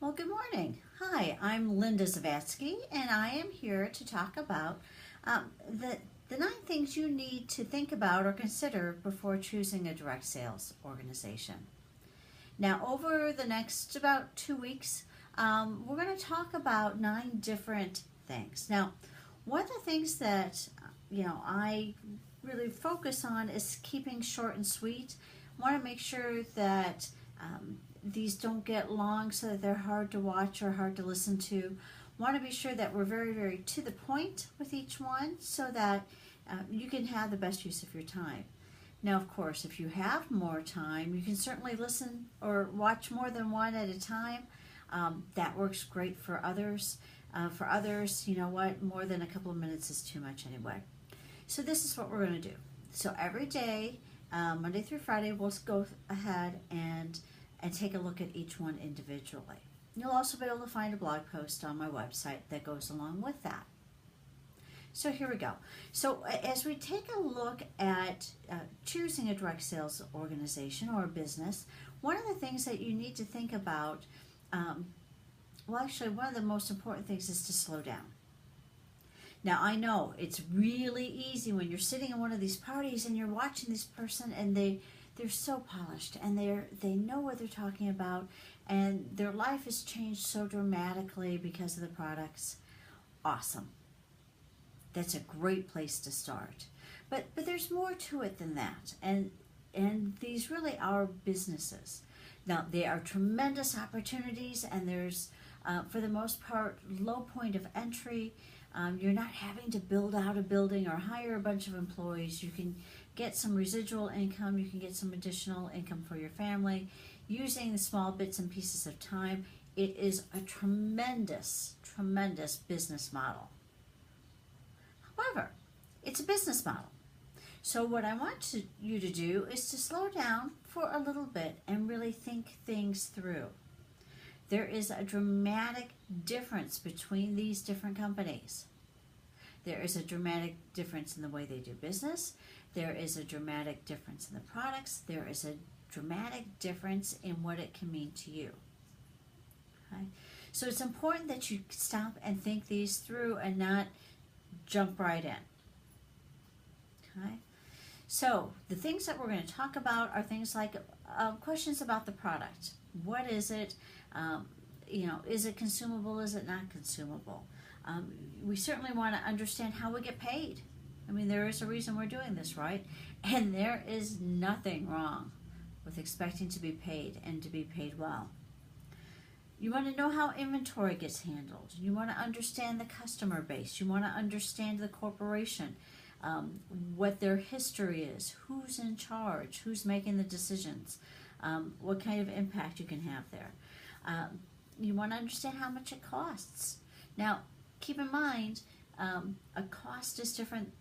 Well, good morning. Hi, I'm Linda Zavatsky, and I am here to talk about the 9 things you need to think about or consider before choosing a direct sales organization. Now, over the next about 2 weeks, we're going to talk about 9 different things. Now, one of the things that I really focus on is keeping short and sweet. Want to make sure that these don't get long so that they're hard to watch or hard to listen to. Want to be sure that we're very, very to the point with each one so that you can have the best use of your time. Now, of course, if you have more time, you can certainly listen or watch more than one at a time. That works great for others. For others, you know what? More than a couple of minutes is too much anyway. So this is what we're going to do. So every day, Monday through Friday, we'll go ahead and take a look at each one individually. You'll also be able to find a blog post on my website that goes along with that. So here we go. So as we take a look at choosing a direct sales organization or a business, one of the things that you need to think about, one of the most important things is to slow down. Now, I know it's really easy when you're sitting in one of these parties and you're watching this person and they're so polished and they know what they're talking about and their life has changed so dramatically because of the products. Awesome. That's a great place to start. But there's more to it than that. And these really are businesses. Now, they are tremendous opportunities and there's, for the most part, low point of entry. You're not having to build out a building or hire a bunch of employees. You can get some residual income. You can get some additional income for your family using the small bits and pieces of time. It is a tremendous, tremendous business model. However, it's a business model. So what I want you to do is to slow down for a little bit and really think things through. There is a dramatic difference between these different companies. There is a dramatic difference in the way they do business. There is a dramatic difference in the products. There is a dramatic difference in what it can mean to you. Okay? So it's important that you stop and think these through and not jump right in. Okay? So the things that we're going to talk about are things like questions about the product. What is it? Is it consumable? Is it not consumable? We certainly want to understand how we get paid. I mean, there is a reason we're doing this, right? And there is nothing wrong with expecting to be paid and to be paid well. You want to know how inventory gets handled. You want to understand the customer base. You want to understand the corporation, what their history is, who's in charge, who's making the decisions, what kind of impact you can have there. You want to understand how much it costs. Now, keep in mind, a cost is different.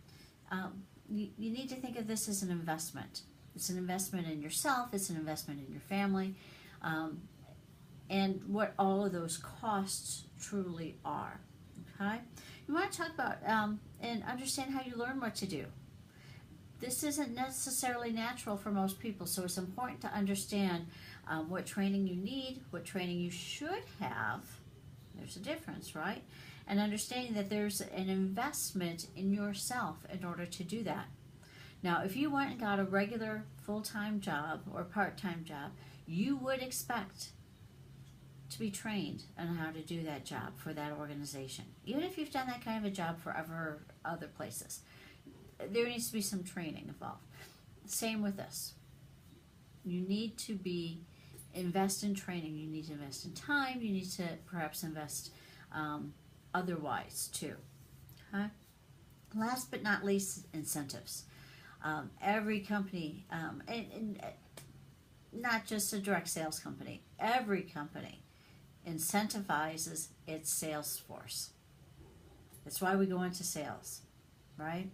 You need to think of this as an investment. It's an investment in yourself. It's an investment in your family. And what all of those costs truly are. Okay? You want to talk about and understand how you learn what to do. This isn't necessarily natural for most people, so it's important to understand what training you need, what training you should have. There's a difference, right? And understanding that there's an investment in yourself in order to do that. Now, if you went and got a regular full-time job or part-time job, you would expect to be trained on how to do that job for that organization. Even if you've done that kind of a job for other places, there needs to be some training involved. Same with this. You need to invest in training. You need to invest in time. You need to perhaps invest otherwise too. Okay? Last but not least, incentives. Every company, and not just a direct sales company, every company incentivizes its sales force. That's why we go into sales, right?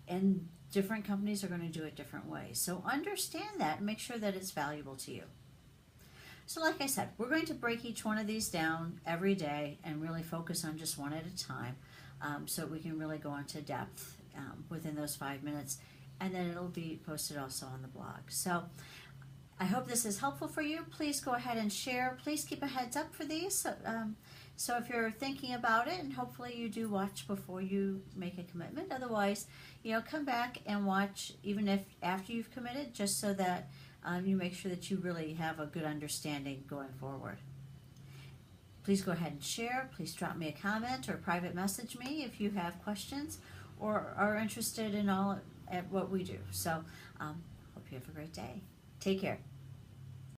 And different companies are going to do it different ways. So understand that and make sure that it's valuable to you. So like I said, we're going to break each one of these down every day and really focus on just one at a time so we can really go into depth within those 5 minutes. And then it'll be posted also on the blog. So I hope this is helpful for you. Please go ahead and share. Please keep a heads up for these. So if you're thinking about it, and hopefully you do watch before you make a commitment. Otherwise, come back and watch even if after you've committed, just so that you make sure that you really have a good understanding going forward. Please go ahead and share. Please drop me a comment or private message me if you have questions or are interested in all at what we do. So hope you have a great day. Take care.